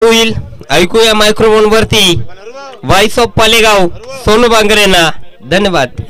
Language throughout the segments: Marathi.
होईल ऐकूया मायक्रोफोन वरती वॉइस ऑफ पालेगाव सोनू बांगरेंना. धन्यवाद.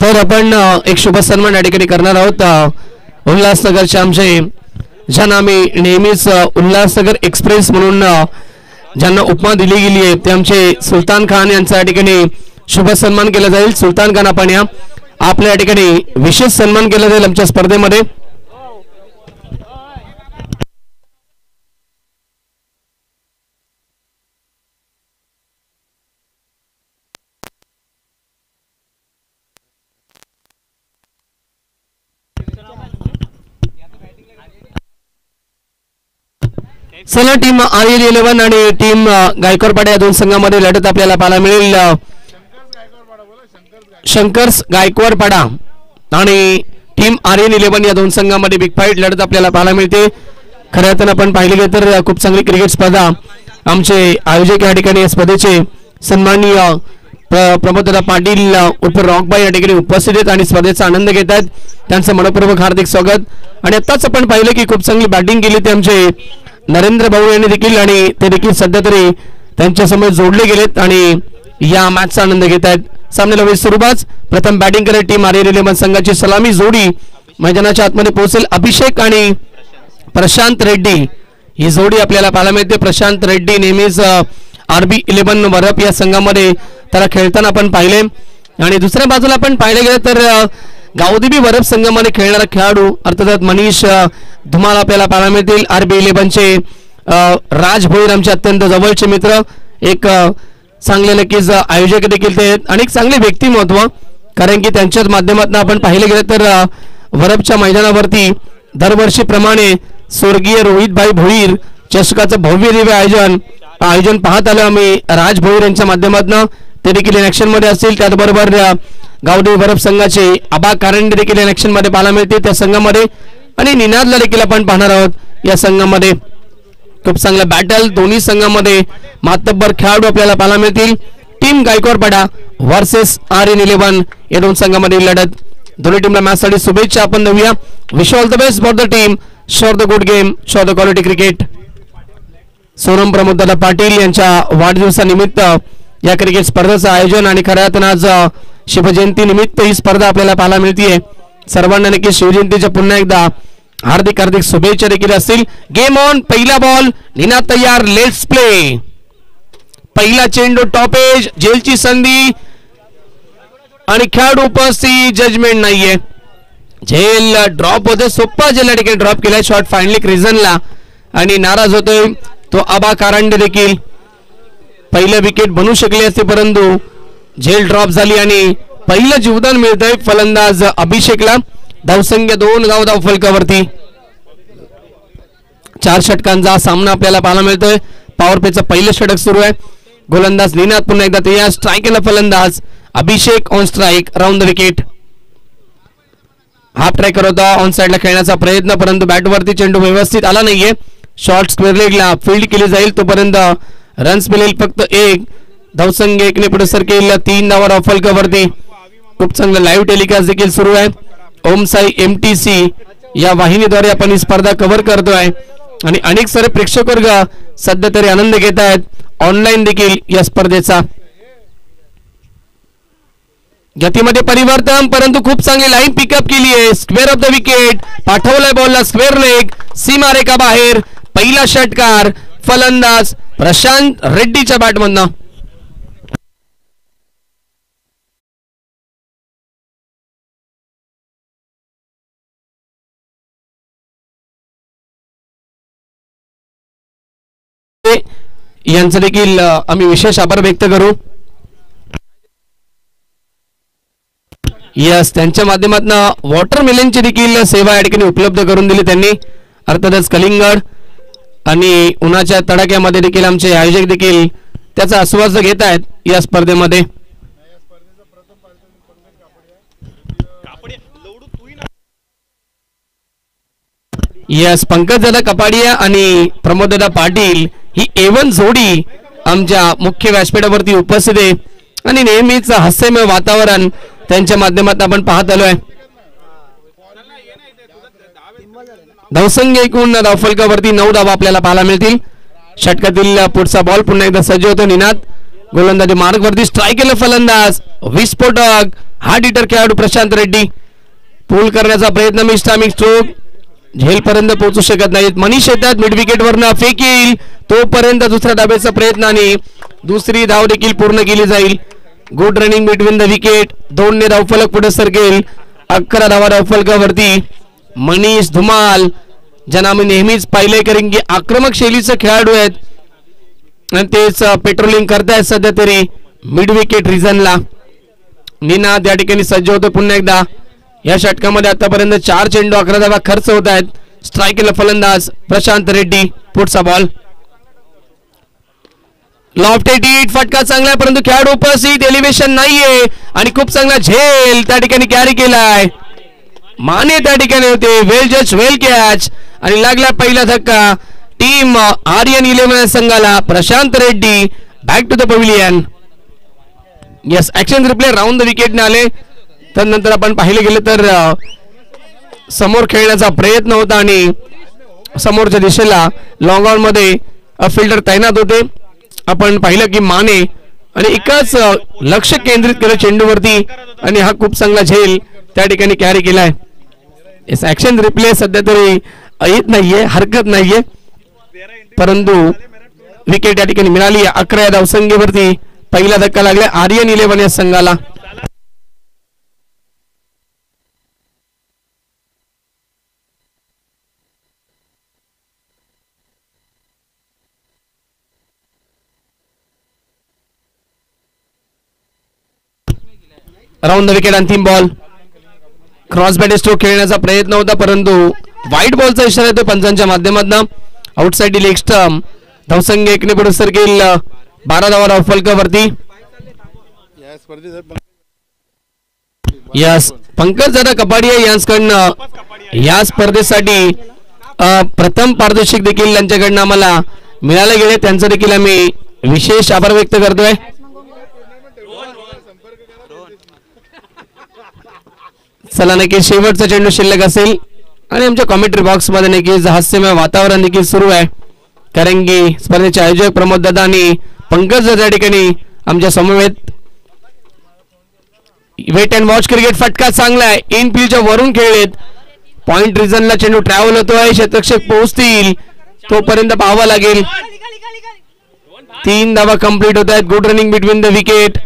तर आपण एक शुभ सन्मान या ठिकाणी करणार आहोत. उल्हासनगरचे आमचे ज्यांना आम्ही नेहमीच उल्हासनगर एक्सप्रेस म्हणून ज्यांना उपमा दिली गेली आहे ते आमचे सुलतान खान यांचा या ठिकाणी शुभ सन्मान केला जाईल. सुलतान खान आपण या आपल्या या ठिकाणी विशेष सन्मान केला जाईल आमच्या स्पर्धेमध्ये. चला टीम RL11 आणि टीम गायकवाडपाडा या दोन संघामध्ये लढत आपल्याला पाहायला मिळेल. शंकर्स गायकवाडपाडा आणि टीम RL11 या दोन संघामध्ये बिग फाईट लढत आपल्याला पाहायला मिळते. खऱ्या अर्थानं आपण पाहिले गेले तर खूप चांगली क्रिकेट स्पर्धा आमचे आयोजक या ठिकाणी या स्पर्धेचे सन्माननीय प्रमोददादा पाटील उर्फ रॉकबाई या ठिकाणी उपस्थित आहेत आणि स्पर्धेचा आनंद घेत आहेत. त्यांचं मनपूर्वक हार्दिक स्वागत. आणि आताच आपण पाहिलं की खूप चांगली बॅटिंग केली ते आमचे नरेंद्र भाऊ यांनी देखील आणि ते देखील सध्या तरी त्यांच्या समोर जोडले गेलेत आणि या मॅचचा आनंद घेत आहेत. सामन्याला वेळ सुरुवात. प्रथम बॅटिंग करत टीम RL11 संघाची सलामी जोडी मैदानाच्या आतमध्ये पोहोचेल. अभिषेक आणि प्रशांत रेड्डी ही जोडी आपल्याला पाहायला मिळते. प्रशांत रेड्डी नेहमीच RB11 वरप या संघामध्ये त्याला खेळताना आपण पाहिले आणि दुसऱ्या बाजूला आपण पाहिले गेलं तर गावदेवी वरप संघामध्ये खेळणारा खेळाडू अर्थात मनीष धुमाल आपल्याला पाहायला मिळतील. RB11 चे राज भोईर आमचे अत्यंत जवळचे मित्र, एक चांगले नक्कीच आयोजक देखील ते आहेत आणि एक चांगले व्यक्तिमत्व, कारण की त्यांच्याच माध्यमातून आपण पाहिले गेलं तर वरपच्या मैदानावरती दरवर्षीप्रमाणे स्वर्गीय रोहितभाई भोईर चषकाचं भव्य दिव्य आयोजन पाहत आलो आम्ही राज भोईर यांच्या माध्यमातून. ते देखील ॲक्शन मध्ये असतील. त्याचबरोबर गावदेवी वरप संघाचे आबा कारंडे देखील ॲक्शन मध्ये पाहायला मिळते त्या संघामध्ये आणि निनादला देखील आपण पाहणार आहोत या संघामध्ये. खूप चांगलं बॅटल दोन्ही संघामध्ये मातब्बर खेळाडू आपल्याला पाहायला मिळतील. टीम गायकवाडपाडा वर्सेस RL11 या दोन संघामध्ये लढत. दोन्ही टीमला मॅचसाठी शुभेच्छा आपण देऊया. Wish all the best for the team. Sure the good game, sure the quality cricket. Sonam प्रमोददादा पाटील यांच्या वाढदिवसानिमित्त या क्रिकेट स्पर्धेचं आयोजन आणि खऱ्या अर्थानं आज शिवजयंती निमित्त ही स्पर्धा आपल्याला पाहायला मिळते. सर्वांना नक्की शिवजयंतीच्या पुन्हा एकदा हार्दिक हार्दिक शुभेच्छा देखील असतील. Game on. पहिला बॉल. निनाद तयार. Let's play. पहिला चेंडू टॉप एज. जेलची संधी आणि खेळाडू उपस्थित. जजमेंट नाहीये. झेल ड्रॉप होते, सोप्पा झेल या ठिकाणी ड्रॉप केलाय. शॉट फायनली क्रिझनला आणि नाराज होतोय तो आबा कारंडे देखील. पहिलं विकेट बनू शकले असते परंतु झेल ड्रॉप झाली आणि पहिलं जीवदान मिळतंय फलंदाज अभिषेकला. धावसंख्या 2 धाव फलकावरती. 4 षटकांचा सामना आपल्याला पाहायला मिळतोय. पॉवर प्लेचं पहिलं षटक सुरू आहे. गोलंदाज निनाद पुन्हा एकदा तयार. स्ट्राईक केला फलंदाज Abhishek on strike. Round the wicket. Half tracker होता, ऑन साइडला खेळण्याचा प्रयत्न परंतु बॅटवरती चेंडू व्यवस्थित आला नाहीये. शॉर्ट स्क्वेअर लेगला फील्ड केली जाईल तोपर्यंत रन्स मिळेल फक्त 1. धावसंख्या 1 ने पुढे सरकेल. 3 धावा धाव फलकावरती. खूप चांगलं लाईव्ह टेलिकास्ट देखील सुरू आहे. ओम साई MTC या वाहिनीद्वारे आपण ही स्पर्धा कव्हर करतोय आणि अनेक सारे प्रेक्षक वर्ग सध्या तरी आनंद घेत आहेत ऑनलाईन देखील या स्पर्धेचा. गतीमध्ये परिवर्तन परंतु खूप चांगली लाईन पिकअप केली आहे. स्क्वेअर ऑफ द विकेट पाठवलाय बॉलला स्क्वेअर लेग. सीमा रेखा बाहेर. पहिला षटकार फलंदाज प्रशांत रेड्डीच्या बॅटमधनं. यांचं देखील आम्ही विशेष आभार व्यक्त करू. यस, त्यांच्या माध्यमातून वॉटरमेलनची देखील सेवा या ठिकाणी उपलब्ध करून दिली त्यांनी. अर्थातच कलिंगड आणि उन्हाच्या तडाख्यामध्ये देखील आमचे आयोजक देखील त्याचा आस्वाद घेत आहेत या स्पर्धेमध्ये. यस, पंकजदादा कपाडिया आणि प्रमोददादा पाटील ही A1 जोडी आमच्या मुख्य व्यासपीठावरती उपस्थित आहे आणि नेहमीच हास्यमय वातावरण त्यांच्या माध्यमातून आपण पाहत आलोय. धावसंख्या एकूण धावफलकावरती 9 धावा आपल्याला पाहायला मिळतील. षटकातील पुढचा बॉल पुन्हा एकदा सज्ज होतो निनाद. गोलंदाजी मार्गवरती. स्ट्राईक केलं फलंदाज विस्फोटक हार्ड हिटर खेळाडू प्रशांत रेड्डी. पूल करण्याचा प्रयत्न मिस्टामिक स्ट्रोक. झेल पर्यंत पोहोचू शकत नाहीत. मनीष येतात मिड विकेट वरनं फेकील तोपर्यंत दुसऱ्या धाब्याचा प्रयत्न आणि दुसरी धाव देखील पूर्ण केली जाईल. Good running between the wicket. 2 ने धावफलक पुढे सरकेल. 11 धावा धावफलकावरती. मनीष धुमाल ज्यांना आम्ही नेहमीच पाहिले कारण की आक्रमक शैलीचे खेळाडू आहेत आणि तेच पेट्रोलिंग करतायत सध्या तरी मिड विकेट रिजनला. निनाद या ठिकाणी सज्ज होतो पुन्हा एकदा. या षटकामध्ये आतापर्यंत 4 चेंडू 11 धावा खर्च होत आहेत. स्ट्राईक केला फलंदाज प्रशांत रेड्डी. पुढचा बॉल लॉफ्टेड हिट. फटका चांगला आहे परंतु खेळाडू उपस्थित. एलिव्हेशन नाहीये आणि खूप चांगला झेल त्या ठिकाणी कॅरी केलाय. माने त्या ठिकाणी होते. वेल जज वेल कॅच आणि लागला पहिला धक्का. टीम आर्यन 11 संघाला. Prashant Reddy back to the pavilion. Yes, action replay round the विकेटने आले. त्यानंतर आपण पाहिले गेले तर समोर खेळण्याचा प्रयत्न होता आणि समोरच्या दिशेला लॉंग ऑन मध्ये फिल्डर तैनात होते. आपण पाहिलं की माने आणि एकाच लक्ष केंद्रित केलं चेंडूवरती आणि हा खूप चांगला झेल त्या ठिकाणी कॅरी केलाय. ऍक्शन रिप्ले सध्या तरी येत नाहीये, हरकत नाहीये परंतु विकेट या ठिकाणी मिळाली. 11 धावसंख्येवरती पहिला धक्का लागला आर्यन 11 या संघाला. Round the wicket. अंतिम बॉल. क्रॉस बॅट स्ट्रोक खेळण्याचा प्रयत्न होता परंतु व्हाईट बॉलचा इशारा येतो पंचांच्या माध्यमातून. Outside leg stump. धावसंख्या 1 ने पुढे सरकेल. 12 धावा धावफलकावरती. यस, पंकजदादा कपाडिया यांच्याकडनं या स्पर्धेसाठी प्रथम पारितोषिक देखील त्यांच्याकडनं आम्हाला मिळाले गेले. त्यांचा देखील आम्ही विशेष आभार व्यक्त करतोय. चला नक्की शेवटचा चेंडू शिल्लक असेल आणि आमच्या कॉमेंट्री बॉक्स मध्ये नक्कीच हास्यमय वातावरण देखील सुरू आहे कारण की स्पर्धेचे आयोजक प्रमोद दादा आणि पंकज दादा ठिकाणी आमच्या समवेत. Wait and watch cricket. फटका चांगला आहे. इन फील्डच्या वरून खेळलेत. पॉइंट रिजनला चेंडू ट्रॅव्हल होतोय. शतरक्षक पोहोचतील तोपर्यंत पाहावा लागेल. 3 धावा कंप्लीट होत आहेत. Good running between the wicket.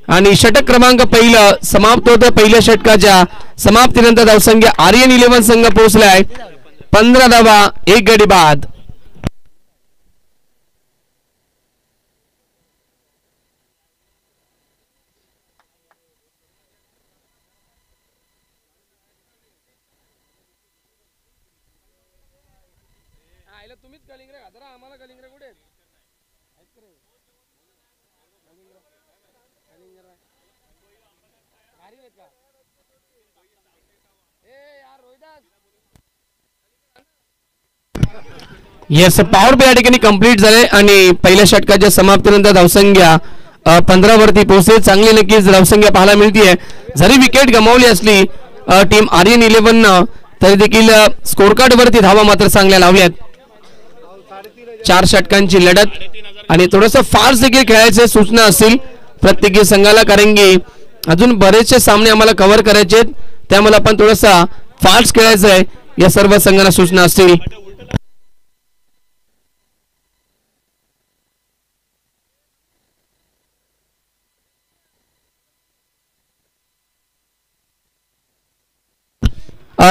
आणि षटक क्रमांक पहिलं समाप्त होतं. पहिल्या षटकाच्या समाप्तीनंतर धावसंख्या आर्यन 11 संघ पोहोचलाय 15 धावा 1 गडी बाद. येस पॉवर प्ले या ठिकाणी कंप्लीट झाले आणि पहिल्या षटकाच्या समाप्तीनंतर धावसंख्या 15 वरती पोहोचले. चांगली नक्कीच धावसंख्या पाहायला मिळतीये. जरी विकेट गमावली असली टीम आर्यन 11 तरी देखील स्कोर कार्ड वरती धावा मात्र चांगल्या लावल्यात. 4 षटकांची लढत आणि थोडंसं फास्ट देखील खेळायचे सूचना असतील प्रत्येकी संघाला, कारण की अजून बरेचसे सामने आम्हाला कव्हर करायचे आहेत. त्यामुळे आपण थोडासा फास्ट खेळायचं आहे या सर्व संघांना सूचना असतील.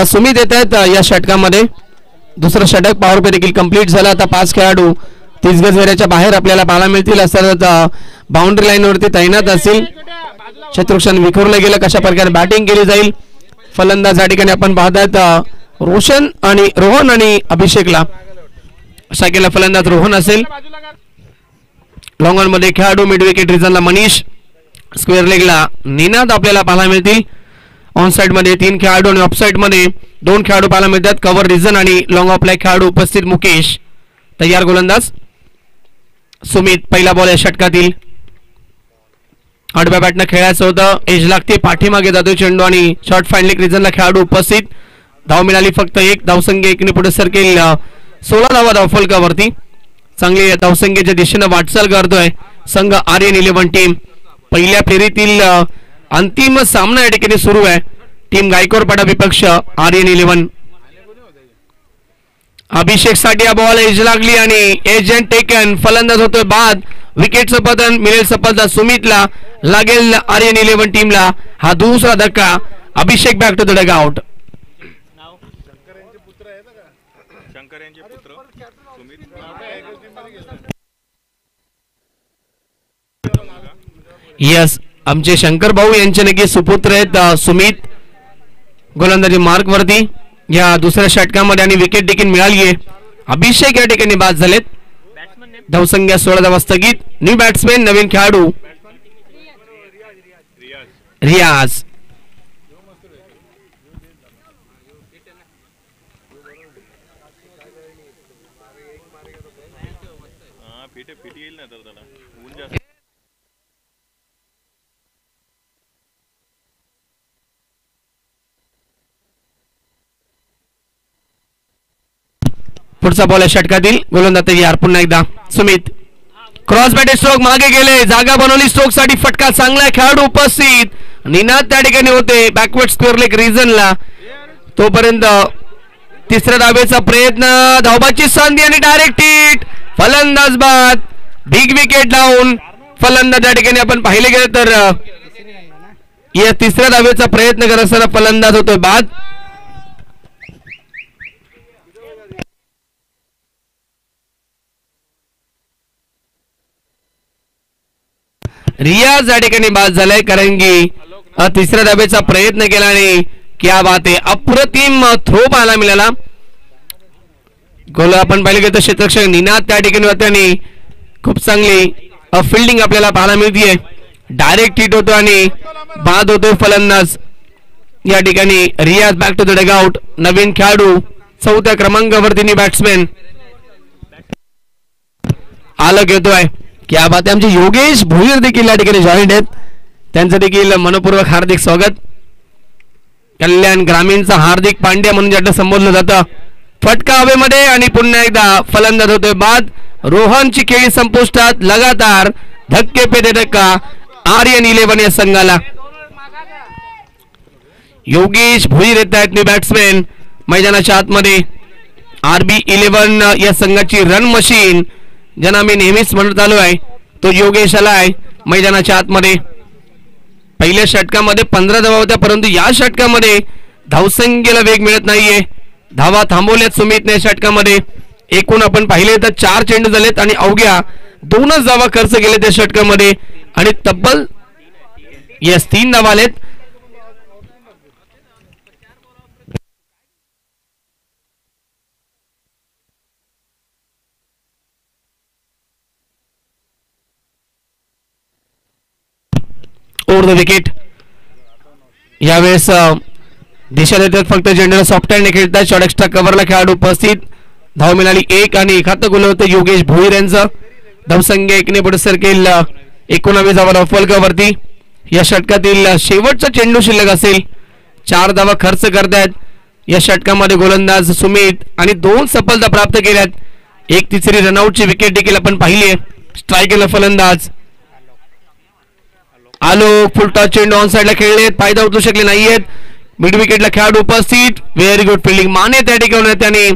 सुमित येत आहेत या षटकामध्ये. दुसरं षटक पॉवर प्ले देखील कंप्लीट झालं. आता 5 खेळाडू 30 गज घेऱ्याच्या बाहेर आपल्याला पाहायला मिळतील. असं बाउंड्री लाईन वरती तैनात असतील. शत्रुक्षण विखुरलं गेलं कशा प्रकारे बॅटिंग केली जाईल. फलंदाज या ठिकाणी आपण पाहतात रोहन आणि अभिषेकला. शाखेला फलंदाज रोहन असेल. लॉंग ऑन मध्ये खेळाडू मिड विकेट रिजनला मनीष, स्क्वेअर लेगला निनाद आपल्याला पाहायला मिळतील. ऑन साइड मध्ये 3 खेळाडू आणि ऑफ साइड मध्ये 2 खेळाडू पाहायला मिळतात. कव्हर रिजन आणि लॉंग ऑफला खेळाडू उपस्थित. मुकेश तयार गोलंदाज. सुमित पहिला बॉल या षटकातील आडव्या बॅटनं खेळायचं होतं. एज लागते, पाठीमागे जातो चेंडू आणि शॉर्ट फाइनलिक रिजनला खेळाडू उपस्थित. धाव मिळाली फक्त 1. धावसंख्या 1 ने पुढे सरकेल 16 धावा धावफलकावरती. चांगली धावसंख्येच्या दिशेनं वाटचाल करतोय संघ आर्यन 11 टीम. पहिल्या फेरीतील अंतिम सामना या ठिकाणी सुरू आहे. टीम गायकवाडपाडा विपक्ष आर्यन 11. अभिषेक साठी बॉल एज लागली आणि एजंट टेकन. फलंदाज होतोय बाद. विकेटचं पतन मिळेल सफलता सुमितला, लागेल आर्यन 11 टीमला हा दुसरा धक्का. Abhishek back to the dugout. Yes आमचे शंकर भाऊ यांचे नक्की सुपुत्र आहेत सुमित. गोलंदाजी मार्क वरती या दुसऱ्या षटकामध्ये आणि विकेट देखील मिळाली आहे. अभिषेक या ठिकाणी बाद झालेत. धावसंख्या 16 धावा स्थगित. न्यू बॅट्समॅन नवीन खेळाडू रियाज. पुढचा बॉल षटकातील गोलंदाज तयार. पुन्हा एकदा सुमित क्रॉस बॅट स्ट्रोक मागे गेले, जागा बनवली स्ट्रोक साठी. फटका चांगला, खेळाडू उपस्थित. निनाद त्या ठिकाणी होते बॅकवर्ड स्क्वेअर लेग रिजनला. तोपर्यंत तिसऱ्या धावेचा प्रयत्न, धावबाची संधी आणि डायरेक्ट हिट. फलंदाज बाद. Big wicket down. फलंदाज त्या ठिकाणी आपण पाहिले गेले तर या तिसऱ्या धावेचा प्रयत्न करत असताना फलंदाज होतोय बाद. रियाज या ठिकाणी बाद झालाय, कारण की तिसऱ्या धावेचा प्रयत्न केला आणि क्या बात आहे, अप्रतिम थ्रो पाहायला मिळाला. गोल आपण पाहिले गेलं तर क्षेत्ररक्षक निनाद त्या ठिकाणी होते आणि खूप चांगली फिल्डिंग आपल्याला पाहायला मिळतीये. डायरेक्ट हिट होतो आणि बाद होतोय फलंदाज. या ठिकाणी Riyaz back to the dugout. नवीन खेळाडू 4थ्या क्रमांकावरती बॅट्समॅन आलं घेतोय. क्या बात आहे. आमचे योगेश भोईर देखील या ठिकाणी जॉईंट आहेत, त्यांचं देखील मनपूर्वक हार्दिक स्वागत. कल्याण ग्रामीणचा हार्दिक पांड्या म्हणून ज्याला संबोधलं जातं. फटका हवेमध्ये आणि पुन्हा एकदा फलंदाज होतोय बाद. रोहनची खेळी संपुष्टात. लगातार धक्के पे धक्का आर्यन 11 या संघाला. योगेश भोईर येत आहेत न्यू बॅट्समॅन मैदानाच्या आतमध्ये. RB 11 या संघाची रन मशीन ज्यांना मी नेहमीच म्हणत आलो आहे तो योगेश आलाय मैदानाच्या आतमध्ये. पहिल्या षटकामध्ये 15 धावा होत्या, परंतु या षटकामध्ये धावसंख्येला वेग मिळत नाहीये. धावा थांबवल्यात सुमितने या षटकामध्ये. एकूण आपण पाहिले तर 4 चेंडू झालेत आणि अवघ्या 2च धावा खर्च केले त्या षटकामध्ये आणि तब्बल 3 धावा आलेत. Over the wicket. यावेळेस दिशा देतात फक्त चेंडूला सॉफ्ट हँडने खेळतात. शॉर्ट एक्स्ट्रा कव्हरला खेळाडू उपस्थित. धाव मिळाली 1 आणि खातं गोल होतं योगेश भोईर यांचं. धावसंख्या 1 ने पुढे सरकेल 19 धावा रफलकावरती. या षटकातील शेवटचा चेंडू शिल्लक असेल. 4 धावा खर्च करतायत या षटकामध्ये गोलंदाज सुमित आणि 2 सफलता प्राप्त केल्यात. एक तिसरी रनआउटची विकेट देखील आपण पाहिली आहे. स्ट्रायकरला फलंदाज आलो. फुल टॉस चेंडू ऑन साइडला खेळलेत, फायदा उचलू शकले नाहीयेत. मिड विकेटला खेळाडू उपस्थित. Very good fielding. माने त्या ठिकाणी त्याने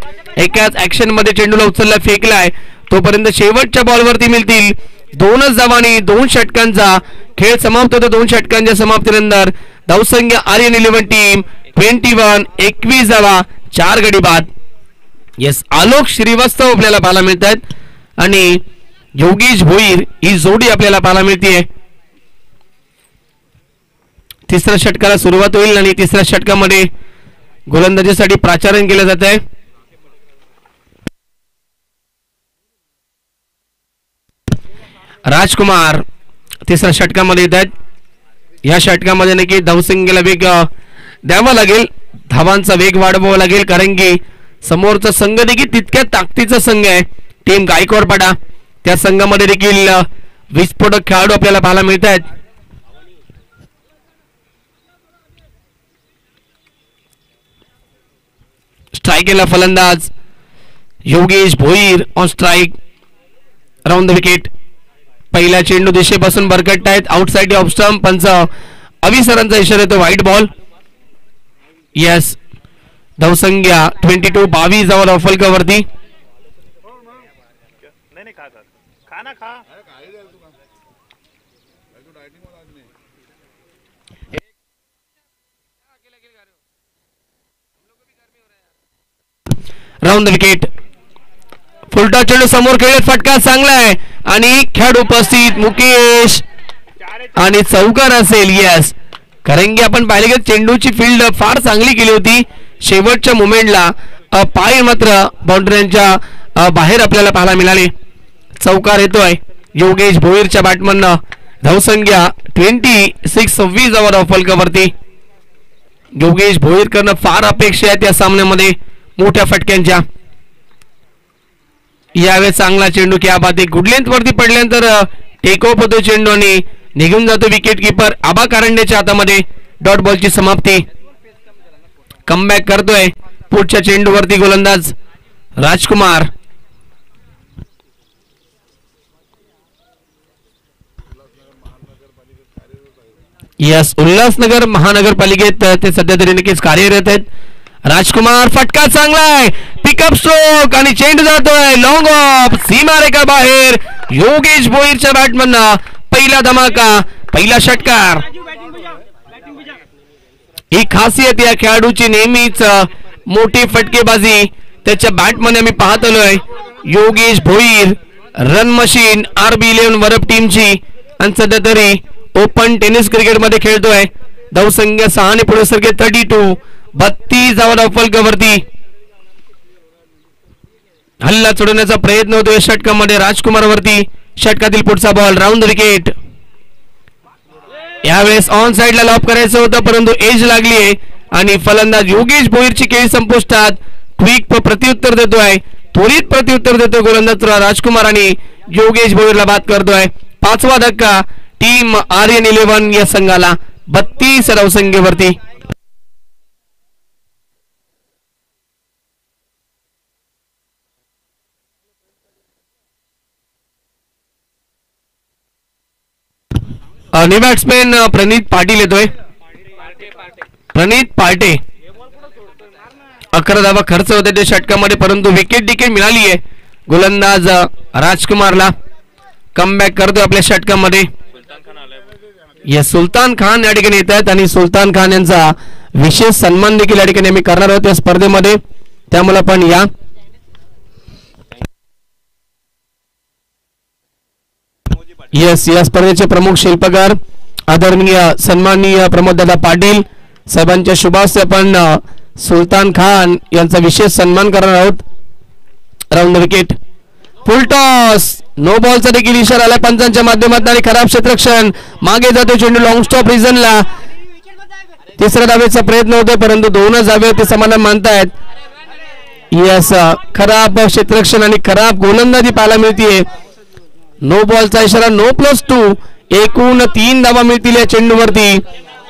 एकाच ऍक्शन मध्ये चेंडूला उचलला फेकलाय. तोपर्यंत शेवटच्या बॉलवरती मिळतील 2च धावा आणि 2 षटकांचा खेळ समाप्त होतो. 2 षटकांच्या समाप्तीनंतर धावसंख्या आर्यन 11 टीम 21 धावा 4 गडी बाद. येस, आलोक श्रीवास्तव आपल्याला पाहायला मिळत आहेत आणि योगेश भोईर ही जोडी आपल्याला पाहायला मिळते. तिसऱ्या षटकाला सुरुवात होईल आणि तिसऱ्या षटकामध्ये गोलंदाजीसाठी प्राचारण केलं जात आहे. राजकुमार तिसऱ्या षटकामध्ये येत आहेत. या षटकामध्ये नक्की धावसंख्येला वेग द्यावा लागेल, धावांचा वेग वाढवावा लागेल, कारण की समोरचा संघ देखील तितक्या ताकदीचा संघ आहे. टीम गायकवाडपाडा त्या संघामध्ये देखील विस्फोटक खेळाडू आपल्याला पाहायला मिळत आहेत. स्ट्रायकरला फलंदाज Yogesh Bhoir on strike. Round the wicket. पहिला चेंडू दिशेपासून बरकट आहेत. Outside off stump. पंच अविसरांचा इशारा येतो. White ball. यस, धावसंख्या 22 धावा रफलकावरती. Round the wicket. फुलटा चेंडू समोर खेळत, फटका चांगला आहे आणि खेळाडू उपस्थित मुकेश आणि चौकार असेल. यस, कारण की आपण पाहिले की चेंडूची फील्ड फार चांगली केली होती. शेवटच्या मुमेंटला पाय मात्र बाउंड्रीच्या बाहेर आपल्याला पाहायला मिळाले. चौकार येतोय योगेश भोईरच्या बॅटमननं. धावसंख्या 26 धावा फलकावरती. योगेश भोईर करणं फार अपेक्षा आहे त्या सामन्यामध्ये मोठ्या फटक्यांच्या. यावेळेस चांगला चेंडू क्या बात आहे. गुड लेंथ वरती पडल्यानंतर टेक ऑफ होतो चेंडू आणि निघून जातो विकेट किपर आबा कारंडेच्या हातामध्ये. डॉट बॉलची समाप्ती. कमबॅक करतोय पुढच्या चेंडूवरती गोलंदाज राजकुमार. यस, उल्हासनगर महानगरपालिकेत ते सध्या तरी नक्कीच कार्यरत आहेत. राजकुमार, फटका चांगला आहे, पिकअप स्ट्रोक आणि चेंडू जातोय लॉंग ऑफ सीमारेखा बाहेर. योगेश भोईरच्या बॅटमननं पहिला धमाका, पहिला षटकार. ही खासियत या खेळाडूची नेहमीच मोठी फटकेबाजी त्याच्या बॅटमध्ये आम्ही पाहत आलोय. Yogesh Bhoir run machine RB 11 Varap टीमची आणि सध्या तरी ओपन टेनिस क्रिकेट मध्ये खेळतोय. धावसंख्या 6 ने पुढे सरके 32 धावा फलकावरती. हल्ला चढवण्याचा प्रयत्न होतोय षटकामध्ये राजकुमारवरती. षटकातील पुढचा बॉल. Round the wicket. यावेळेस ऑन साइडला लॉप करायचं होतं परंतु एज लागली आहे आणि फलंदाज योगेश भोईरची खेळी संपुष्टात. क्विक प्रत्युत्तर देतोय, त्वरित प्रत्युत्तर देतोय गोलंदाज राजकुमार आणि योगेश भोईरला बाद करतोय. 5वा धक्का टीम RN 11 या संघाला 32 धावसंख्येवरती. आणि बॅट्समॅन प्रणित पाटील येतोय. प्रणित पाटे 11 धावा खर्च होते त्या षटकामध्ये परंतु विकेट देखील मिळाली आहे गोलंदाज राजकुमारला. कमबॅक करतोय आपल्या षटकामध्ये. या सुलतान खान या ठिकाणी येत आहेत आणि सुलतान खान यांचा विशेष सन्मान देखील या ठिकाणी आम्ही करणार आहोत या स्पर्धेमध्ये, त्यामुळे पण या. येस, या स्पर्धेचे प्रमुख शिल्पकार आदरणीय सन्माननीय प्रमोददादा पाटील साहेबांच्या शुभास्ते आपण सुलतान खान यांचा विशेष सन्मान करणार आहोत. Round wicket, full toss, no बॉलचा देखील इशारा आला पंचांच्या माध्यमातून आणि खराब क्षेत्ररक्षण, मागे जातो चेंडू लॉंग स्टॉप रिझनला. तिसऱ्या धावेचा प्रयत्न होतोय परंतु दोनच धावे ते समाधान मानतायत. यस, खराब क्षेत्ररक्षण आणि खराब गोलंदाजी पाहायला मिळतीये. नो बॉलचा इशारा, नो +2, एकूण 3 धावा मिळतील या चेंडूवरती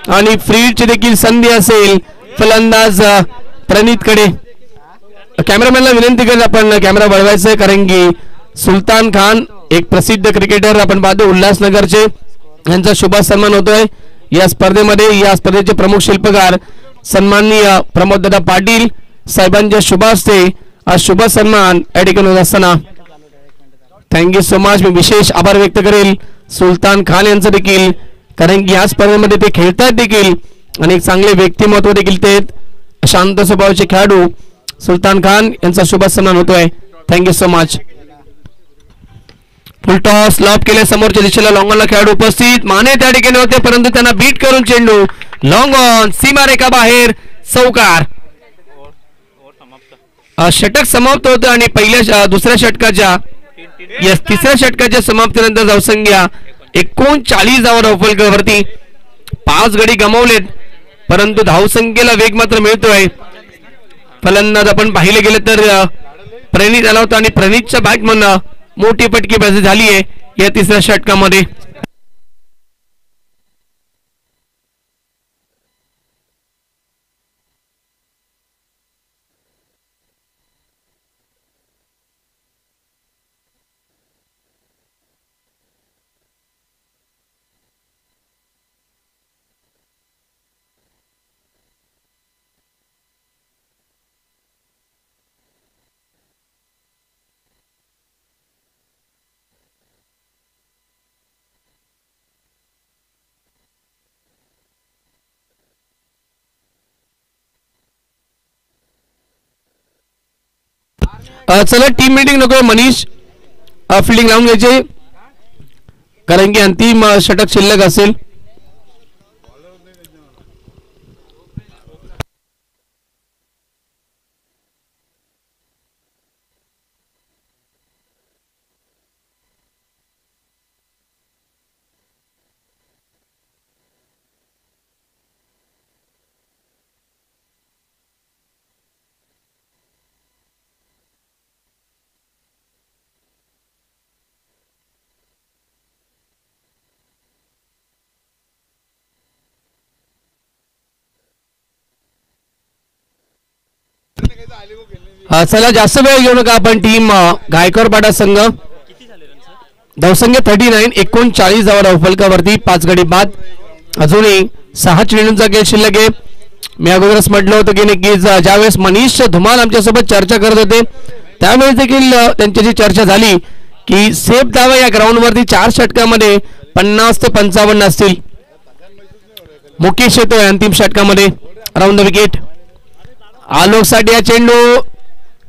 आणि फ्रीडची देखील संधी असेल फलंदाज प्रणीतकडे. कॅमेरामॅनला विनंती करेल आपण कॅमेरा वळवायचा आहे, कारण की सुलतान खान एक प्रसिद्ध क्रिकेटर आपण पाहतो उल्हासनगरचे, यांचा शुभ सन्मान होतोय या स्पर्धेमध्ये. या स्पर्धेचे प्रमुख शिल्पकार सन्माननीय प्रमोददादा पाटील साहेबांच्या शुभास्ते आज शुभ सन्मान या ठिकाणी होत असताना थँक्यू सो मच. मी विशेष आभार व्यक्त करेल सुलतान खान यांचं देखील, कारण की या स्पर्धेमध्ये ते खेळतात देखील आणि एक चांगले व्यक्तिमत्व देखील ते शांत स्वभावाचे खेळाडू सुलतान खान यांचा शुभ सन्मान होतोय. Thank you so much. फुल टॉस लॉब केले, समोरच्या दिशेला लॉंग ऑनला खेळाडू उपस्थित, माने त्या ठिकाणी होते परंतु त्यांना बीट करून चेंडू लॉंग ऑन, सीमारेखा बाहेर, चौकार. षटक समाप्त होतं आणि दुसऱ्या षटकाच्या तिसऱ्या षटकाच्या समाप्तीनंतर धावसंख्या 39 धावा धावफलकावरती. 5 गडी गमावलेत परंतु धावसंख्येला वेग मात्र मिळतोय. फलंदाज आपण पाहिले गेले तर प्रणीत आला होता आणि प्रणीतच्या बॅट मधनं मोठी फटकेबाजी झाली आहे या तिसऱ्या षटकामध्ये. चला टीम मीटिंग नको, मनीष फिल्डिंग लावून घ्यायचे कारण की अंतिम षटक शिल्लक असेल. चला जास्त वेळ घेऊ नका आपण. टीम गायकवाडपाडा संघ धावसंख्या 39, 39 धावा धावफलकावरती, 5 गडी बाद, अजूनही 6 चेंडूंचा खेळ शिल्लक आहे. मी अगोदरच म्हटलं होतं की नक्कीच ज्यावेळेस मनीष धुमाल आमच्यासोबत चर्चा करत होते त्यावेळेस देखील त्यांच्याशी चर्चा झाली की सेफ धावा या ग्राउंडवरती 4 षटकामध्ये 50 ते 55 असतील. मुकेश येतोय अंतिम षटकामध्ये. राऊंड द विकेट, आलोकसाठी हा चेंडू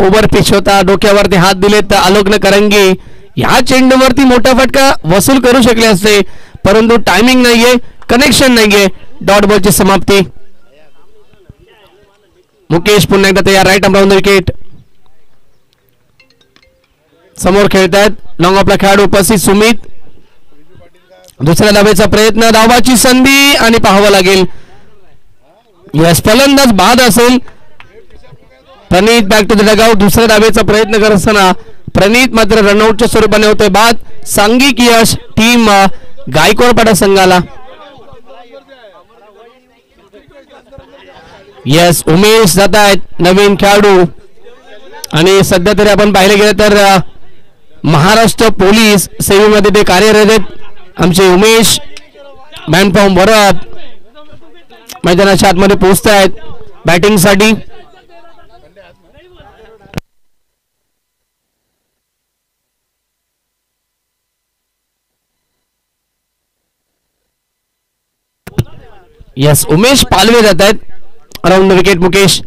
ओव्हर पिच होता, डोक्यावरती हात दिले तर आलोकनं करंगी ह्या चेंडूवरती मोठा फटका वसूल करू शकले असते परंतु टायमिंग नाहीये, कनेक्शन नाहीये. डॉट बॉलची समाप्ती. मुकेश पुन्हा एकदा तयार, right arm round the wicket. समोर खेळतायत लॉंग ऑफला खेळाडू उपस्थित सुमित. दुसऱ्या धावेचा प्रयत्न, धावाची संधी आणि पाहावं लागेल यस फलंदाज बाद असेल. प्रणीत बॅक टू द डगआउट. दुसऱ्या धावेचा प्रयत्न करत असताना प्रणीत मात्र रनआउटच्या स्वरूपाने होतोय बाद. सांघिक यश टीम गायकवाडपाडा संघाला. यस उमेश जात आहेत नवीन खेळाडू आणि सध्या तरी आपण पाहिले गेले तर महाराष्ट्र पोलीस सेवेमध्ये ते कार्यरत आहेत. आमचे उमेश मॅनफॉर्म भरत मैदानाच्या आतमध्ये पोहोचत आहेत बॅटिंग साठी. यस उमेश पालवे जात आहेत around the wicket. Mukesh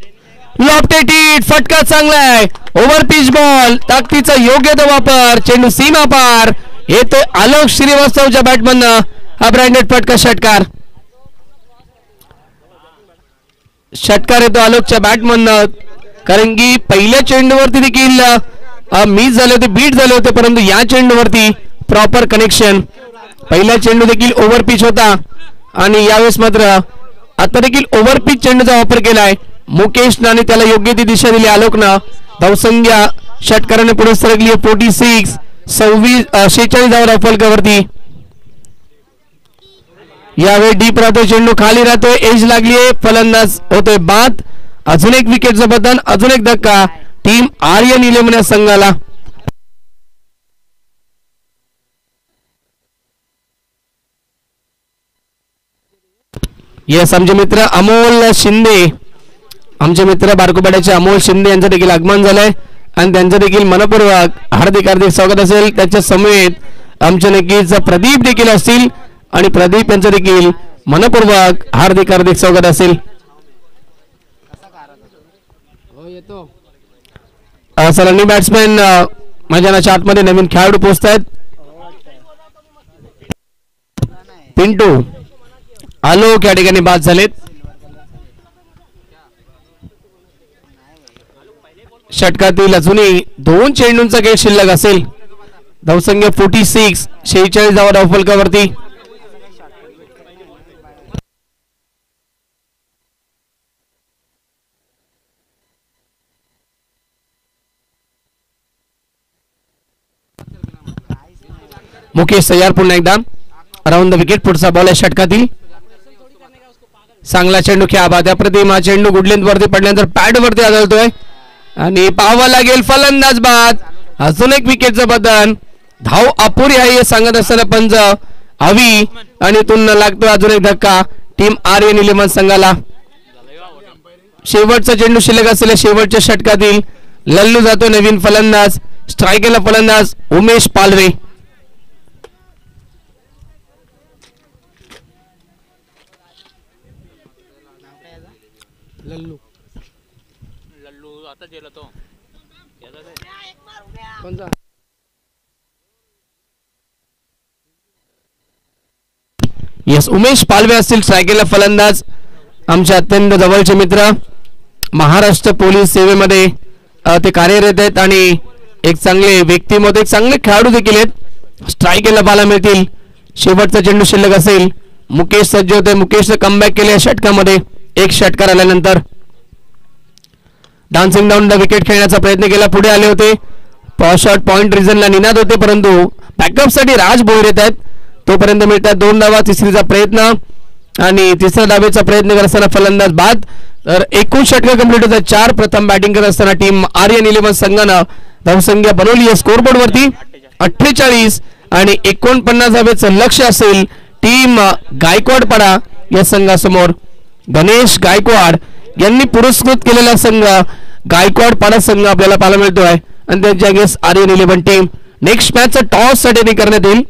lofted hit, फटका चांगला आहे, ओव्हर पिच बॉल, ताकदीचा योग्य तो वापर, चेंडू सीमा पार येतो आलोक श्रीवास्तवच्या बॅटमधनं हा ब्रँडेड फटका. षटकार येतो आलोकच्या बॅटमधनं, कारण की पहिल्या चेंडूवरती देखील मिस झाले होते, बीट झाले होते, परंतु या चेंडूवरती प्रॉपर कनेक्शन. पहिला चेंडू देखील ओव्हर पिच होता आणि यावेळेस मात्र आता देखील ओव्हर पिच चेंडूचा वापर केलाय मुकेशनं आणि त्याला योग्य ती दिशा दिली आलोकनं. धावसंख्या षटकाराने पुढे सरकली 46, 46 धावा फलकावरती. यावेळी डीप राहतोय चेंडू, खाली राहतोय, एज लागलीये, फलंदाज होतोय बाद. अजून एक विकेटचं बदल, अजून एक धक्का टीम आर्यन 11 या संघाला. येस आमचे मित्र अमोल शिंदे, आमचे मित्र बारकोपाड्याचे अमोल शिंदे यांचं देखील आगमन झालंय आणि त्यांचं देखील मनपूर्वक हार्दिक स्वागत असेल. त्याच्या समेत आमचे नक्कीच प्रदीप देखील असतील आणि प्रदीप यांचं देखील मनपूर्वक हार्दिक स्वागत असेल. सलामी बॅट्समॅन मैदानाच्या आतमध्ये नवीन खेळाडू पोहोचत आहेत. पिंटू आलोक या ठिकाणी बाद झालेत. षटकातील अजूनही 2 चेंडूंचा खेळ शिल्लक असेल. धावसंख्या 46, 46 धावा धावफलकावरती. मुकेश तयार पुन्हा एकदा अराउंड द विकेट. पुढचा बॉल आहे षटकातील. चांगला चेंडू खेळा, त्याप्रतिम हा चेंडू गुडलेंथ वरती पडल्यानंतर पॅड वरती आदळतोय आणि पाहावा लागेल फलंदाज बाद. अजून एक विकेटचं बदल, धाव अपुरी आहे सांगत असताना पंच हवी आणि तुन लागतोय अजून एक धक्का टीम आर्यन 11 संघाला. शेवटचा चेंडू शिल्लक असलेल्या शेवटच्या षटकातील लल्लू जातो नवीन फलंदाज. स्ट्रायकरला फलंदाज उमेश पालवे. लल्लू आता गेला तो यस उमेश पालवे असतील स्ट्रायकरला फलंदाज. आमचे अत्यंत जवळचे मित्र, महाराष्ट्र पोलीस सेवेमध्ये ते कार्यरत आहेत आणि एक चांगले व्यक्तिमत्व, एक चांगले खेळाडू देखील आहेत. स्ट्रायकरला पाहायला मिळतील. शेवटचा चेंडू शिल्लक असेल. मुकेश सज्ज होते, मुकेशने कमबॅक केले या षटकामध्ये. एक षटकार आल्यानंतर डान्सिंग डाऊन द विकेट खेळण्याचा प्रयत्न केला, पुढे आले होते. शॉट पॉइंट रिझनला निनाद होते, परंतु बॅकअप साठी राज भोईर येत आहेत. तोपर्यंत मिळतात 2 धावा. तिसरीचा प्रयत्न आणि तिसऱ्या धावेचा प्रयत्न करत असताना फलंदाज बाद. तर एकूण षटक कंप्लीट होतात 4. प्रथम बॅटिंग करत असताना टीम आर्यन 11 संघानं धावसंख्या बनवली आहे स्कोरबोर्ड वरती 48 आणि 49 धावेचं लक्ष असेल टीम गायकवाडपाडा या संघासमोर. गणेश गायकवाड यांनी पुरस्कृत केलेला संघ गायकवाडपाडा संघ आपल्याला पाहायला मिळतोय आणि त्यांच्या against Aryan 11 team. Next match toss साठी करण्यात येईल.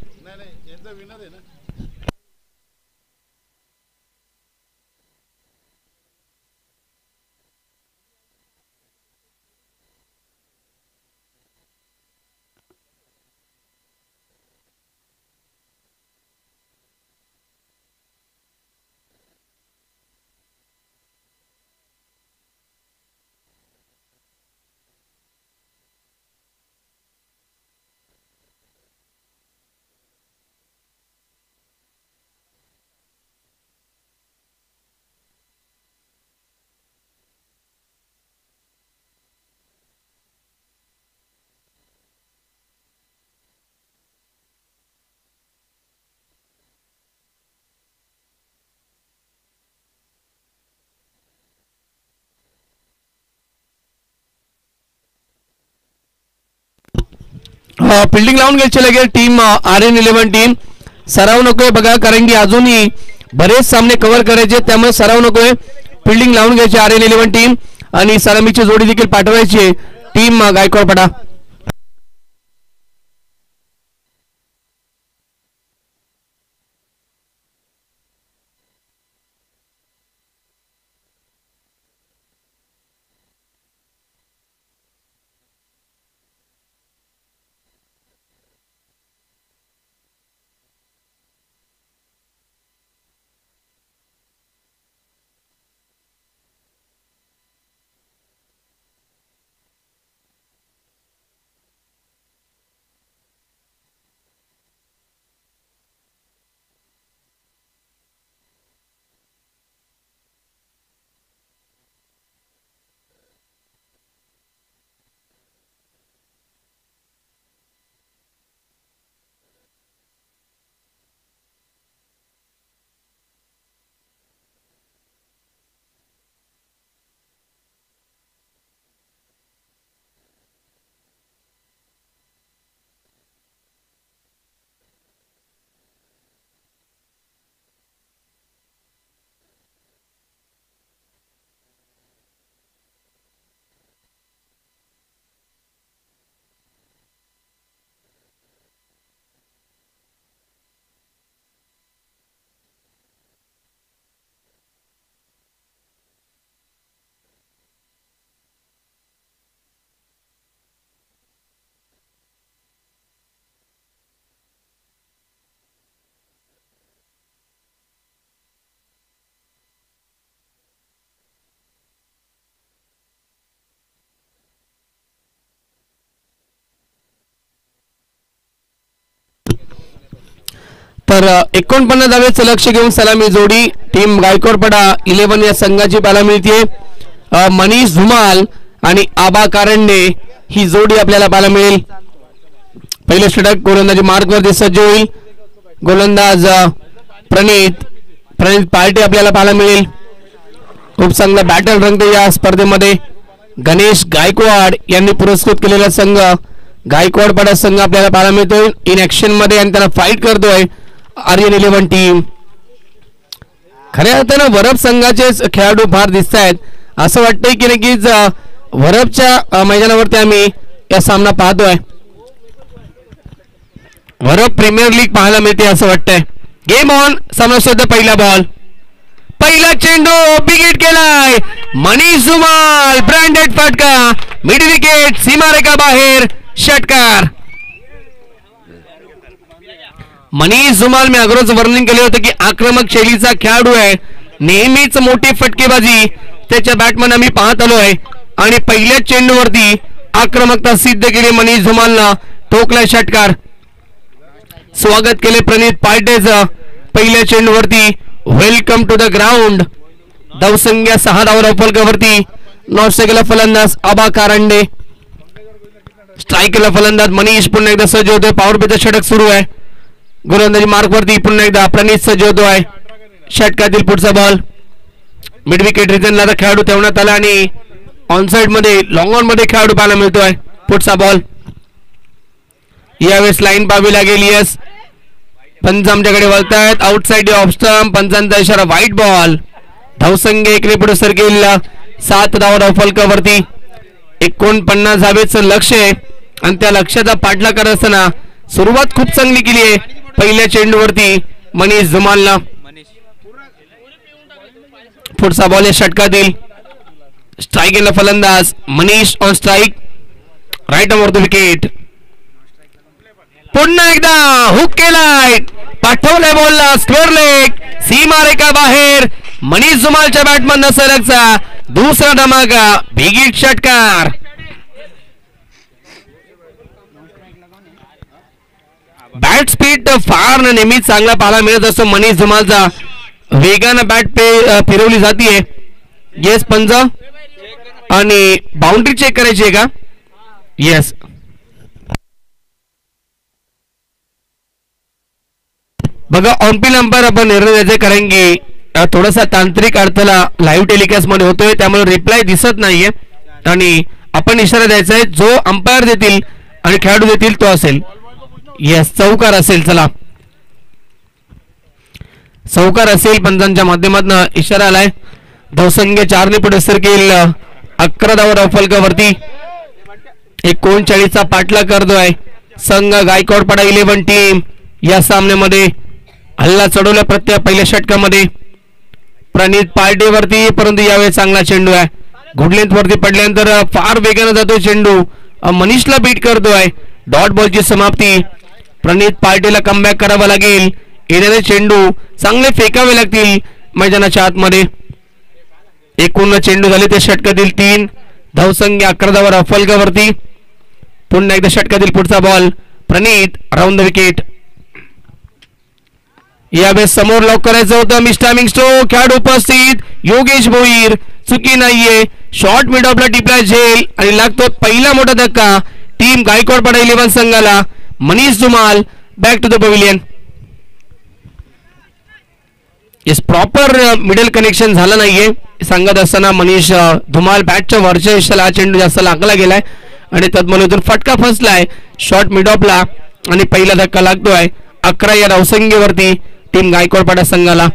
फिल्डिंग लावून घ्यायची लागेल टीम आर्यन 11 टीम. सराव नकोय बघा, कारण की अजूनही बरेच सामने कव्हर करायचे, त्यामुळे सराव नकोय. फिल्डिंग लावून घ्यायची आर्यन 11 टीम आणि सलामीची जोडी देखील पाठवायची टीम गायकवाडपाडा. तर 49 धावेचं लक्ष घेऊन सलामी जोडी टीम गायकवाडपाडा 11 या संघाची पाहायला मिळते. मनीष धुमाल आणि आबा कारंडे ही जोडी आपल्याला पाहायला मिळेल. पहिले षटक गोलंदाजी मार्कवरती सज्ज होईल. गोलंदाज प्रणित पार्टी आपल्याला पाहायला मिळेल. खूप चांगला बॅटल रंगते या स्पर्धेमध्ये. गणेश गायकवाड यांनी पुरस्कृत केलेला संघ गायकवाडपाडा संघ आपल्याला पाहायला मिळतोय इन ऍक्शन मध्ये आणि त्याला फाईट करतोय आर्यन 11 टीम. खऱ्या अर्थानं वरप संघाचेच खेळाडू फार दिसत आहेत. असं वाटतंय की नक्कीच वरपच्या मैदानावरती आम्ही या सामना पाहतोय. वरप प्रीमियर लीग पाहायला मिळते असं वाटतंय. Game on. सामना सुद्धा पहिला बॉल. पहिला चेंडू बिग हिट केलाय. मनीष धुमाल ब्रँडेड फटका. मिड विकेट सीमारेखा बाहेर. षटकार. मनीष धुमाल मी अगोदरच वर्णन केले होते की आक्रमक शैलीचा खेळाडू आहे. नेहमीच मोठी फटकेबाजी त्याच्या बॅटमन आम्ही पाहत आलोय आणि पहिल्या चेंडूवरती आक्रमकता सिद्ध केली. मनीष धुमालला ठोकलाय षटकार. स्वागत केले प्रणित पार्टेचं पहिल्या चेंडूवरती. Welcome to the ground. धावसंख्या 6 धावा फलकावरती. नॉनस्ट्रायकला फलंदाज आबा कारंडे. स्ट्राईकला फलंदाज मनीष पुन्हा एकदा सज्ज होतोय. पॉवर प्लेचा षटक सुरू आहे. गोलंदाजी मार्कवरती पुन्हा एकदा प्रणित सज्ज होतोय. षटकातील पुढचा बॉल. मिड विकेट रिजनला खेळाडू ठेवण्यात आला आणि ऑनसाइड मध्ये लॉंग ऑन मध्ये खेळाडू पाहायला मिळतोय. पुढचा बॉल. यावेळेस लाईन पाहावी लागेल. यस पंच आमच्याकडे वळतायत. Outside off stump. पंचांचा इशारा व्हाईट बॉल. धावसंख्या इकडे पुढे सरकेल 7 धावा फलकावरती. 49 धावेचं लक्ष आहे आणि त्या लक्ष्याचा पाठलाग करत असताना सुरुवात खूप चांगली केली आहे पहिल्या चेंडूवरती मनीष धुमालला. पुढचा बॉल या षटकातील. स्ट्राईकला फलंदाज Manish on strike. Right on the wicket. पुन्हा एकदा हुक केलाय. पाठवलाय बॉलला स्क्वेअर लेग. सीमारेखा बाहेर. मनीष धुमालच्या बॅटमन सलगचा दुसरा धमाका. बिग हिट षटकार. बॅट स्पीड फार नेहमी चांगला पाहायला मिळत असतो. मनीष धुमालचा वेगानं बॅट फिरवली जाते. येस पंच आणि बाउंड्री चेक करायची आहे का? येस. बघा ऑनपिल अंपायर आपण निर्णय द्यायचे कारण की थोडासा तांत्रिक अडथळा लाईव्ह टेलिकास्ट मध्ये होतोय त्यामुळे रिप्लाय दिसत नाहीये आणि आपण इशारा द्यायचा आहे जो अंपायर देतील आणि खेळाडू देतील तो असेल. येस चौकार असेल. चला चौकार असेल. पंचांच्या माध्यमातून इशारा आलाय. धावसंख्या 4 ने पुढे सरकेल. 11 धावा फलकावरती. 39 चा पाठलाग करतोय संघ गायकवाडपाडा 11 टीम. या सामन्यामध्ये हल्ला चढवला प्रत्येक पहिल्या षटकामध्ये प्रणित पार्टीवरती परंतु यावेळी चांगला चेंडू आहे. गुडलेंथ वरती पडल्यानंतर फार वेगाने जातोय चेंडू. मनीषला बीट करतोय. डॉट बॉलची समाप्ती. प्रणित पार्टीला कमबॅक करावा लागेल. येणारे चेंडू चांगले फेकावे लागतील मैदानाच्या आतमध्ये. एकूण चेंडू झाले ते षटकातील 3. धावसंख्या 11 धावा फलकावरती. पुन्हा एकदा षटकातील पुढचा ball. Pranit round the wicket. यावेळेस समोर लॉक करायचं होतं. Mistiming stroke. खेळाडू उपस्थित. योगेश भोईर. चुकी नाहीये. शॉर्ट मिड ऑफला टिपला झेल आणि लागतो पहिला मोठा धक्का टीम गायकवाडपाडा 11 संघाला. Manish Dhumal back to the pavilion. Yes proper middle connection झालं नाहीये. सांगत असताना मनीष धुमाल बॅटच्या वरच्या दिशेला चेंडू जास्त लागला गेलाय आणि तद्मधून फटका फसलाय शॉर्ट मिड ऑफला आणि पहिला धक्का लागतोय 11 या धावसंख्येवरती टीम गायकवाडपाडा संघाला.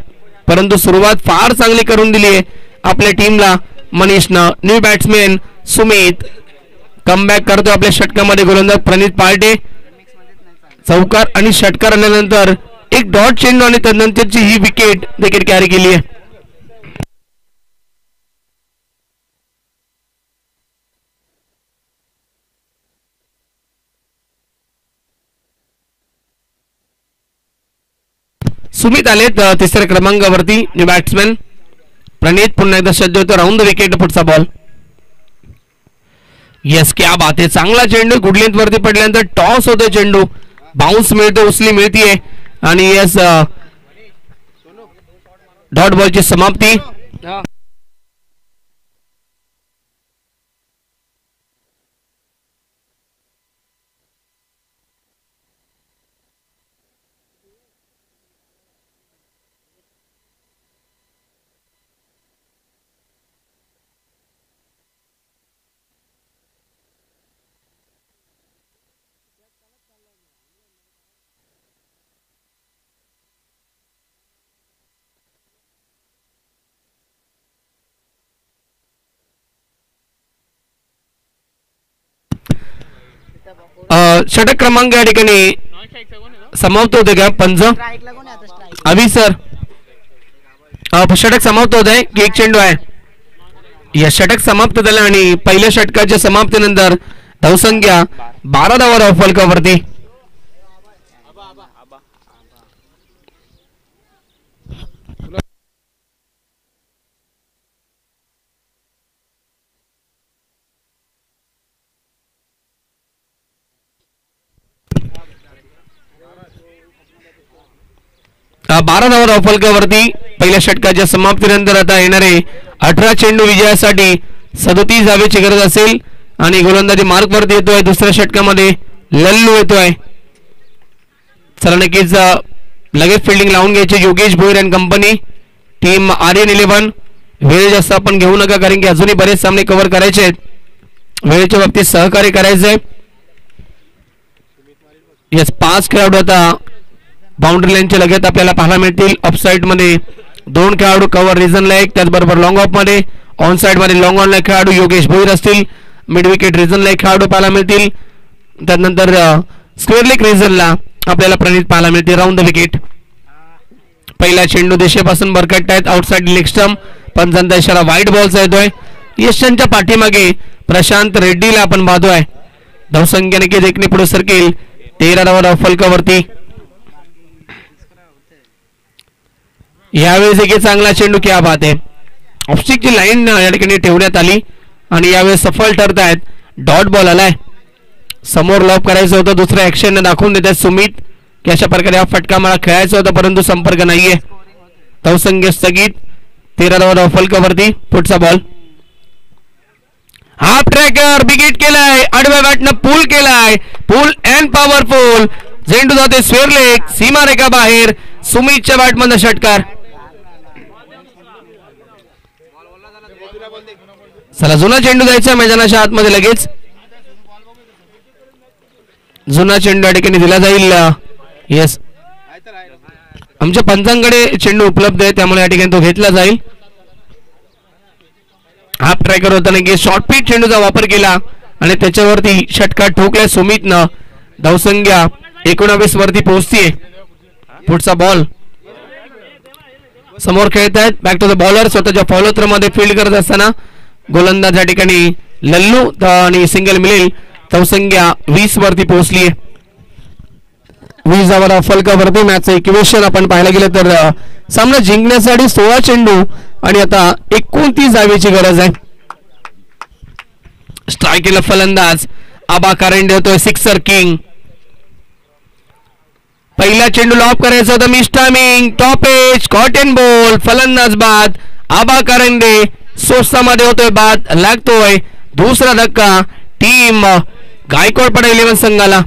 परंतु सुरुवात फार चांगली करून दिली आहे आपल्या टीमला मनीषनं. न्यू बॅट्समॅन सुमित कमबॅक करतो आपल्या षटकामध्ये. गोलंदाज प्रणित पार्टे. चौकार आणि षटकार आल्यानंतर एक डॉट चेंडू आणि त्यानंतरची ही विकेट देखील कॅरी केली आहे. सुमित आलेत तिसऱ्या क्रमांकावरती. न्यू बॅट्समॅन प्रणित पुन्हा एकदा सज्ज होतो. Round the wicket. पुढचा बॉल. यस क्या बात आहे. चांगला चेंडू गुडलेंथ वरती पडल्यानंतर टॉस होतो चेंडू. बाउन्स मिळतो. उचली मिळतीये आणि यस डॉट बॉलची समाप्ती. षटक क्रमांक या ठिकाणी समाप्त होते का पंच अभि सर. षटक समाप्त होत आहे की एक चेंडू आहे. या षटक समाप्त झालं आणि पहिल्या षटकाच्या समाप्तीनंतर धावसंख्या 12 धावा धाव फलकावरती. बारा धावा धाव फलकावरती पहिल्या षटकाच्या समाप्तीनंतर आता येणारे 18 चेंडू विजयासाठी 37 धावेची गरज असेल आणि गोलंदाजी मार्क वरती येतोय. दुसऱ्या षटकामध्ये लल्लू येतोय. चला नक्कीच लगेच फिल्डिंग लावून घ्यायची Yogesh Bhoir and company team Aryan 11. वेळ जास्त आपण घेऊ नका कारण की अजूनही बरेच सामने कव्हर करायचे आहेत. वेळेच्या बाबतीत सहकार्य करायचंय. यस 5 खेळाडू आता बाउंड्री लाईनच्या लगेच आपल्याला पाहायला मिळतील. ऑफसाईड मध्ये 2 खेळाडू कव्हर रिजनला एक, त्याचबरोबर लॉंग ऑफ मध्ये ऑन साइड मध्ये लॉंग ऑनला खेळाडू योगेश भोईर असतील. मिड विकेट रिजनला एक खेळाडू पाहायला मिळतील. त्यानंतर स्क्वेअर लेग रिजनला आपल्याला प्रणित पाहायला मिळते राऊंड द विकेट. पहिला चेंडू दिशेपासून बरकट आहेत आउटसाइड लेग स्टंप. पंचांचा इशारा वाईट बॉलचा येतोय. यशांच्या पाठीमागे प्रशांत रेड्डीला आपण पाहतोय. धावसंख्या नक्कीच एकने पुढे सरकेल. 13 धावा धाव फलकावरती. यावेळेस एक चांगला चेंडू क्या बात आहे. ऑफस्टिकची लाईन या ठिकाणी ठेवण्यात आली आणि यावेळेस सफल ठरत आहेत. डॉट बॉल आलाय. समोर लॉब करायचं होतं. दुसऱ्या ऍक्शन दाखवून देत आहेत सुमित की अशा प्रकारे हा फटका मला खेळायचा होता परंतु संपर्क नाहीये. धावसंख्या स्थगित. 13 धावा धाव फलकावरती. पुढचा बॉल हाफ ट्रॅकर बिगिट केलाय. आडव्या बॅटनं पूल केलाय. पूल अँड पॉवरफुल. झेंडू जाते स्क्वेअर लेग सीमारेखा बाहेर. सुमितच्या बॅटमधून षटकार. चला जुना चेंडू द्यायचा मैदानाच्या आतमध्ये लगेच. जुना चेंडू या ठिकाणी दिला जाईल. येस आमच्या पंचांकडे चेंडू उपलब्ध आहे त्यामुळे या ठिकाणी तो घेतला जाईल. हाफ ट्रॅकर होताना की शॉर्ट पिच चेंडूचा वापर केला आणि त्याच्यावरती षटकार ठोकलाय सुमितनं. धावसंख्या 19 वरती पोहोचतीये. पुढचा बॉल समोर खेळत आहेत. Back to the bowler. स्वतःच्या फॉलोथ्रो मध्ये फील्ड करत असताना गोलंदाज या ठिकाणी लल्लू आणि सिंगल मिळेल. धावसंख्या 20 वरती पोहोचली. 20 धावा फलकावरती मॅचचं इक्वेशन आपण पाहायला गेलं तर सामना जिंकण्यासाठी 16 चेंडू आणि आता 29 धावेची गरज आहे. स्ट्राईकला फलंदाज आबा कारंडे होतोय. Sixer king. पहिला चेंडू लॉब करायचा होता. Miss timing. Top edge caught and ball. फलंदाज बाद. आबा कारंडे सोसामध्ये होतोय बाद. लागतोय. दुसरा धक्का टीम गायकवाड 11 संघाला.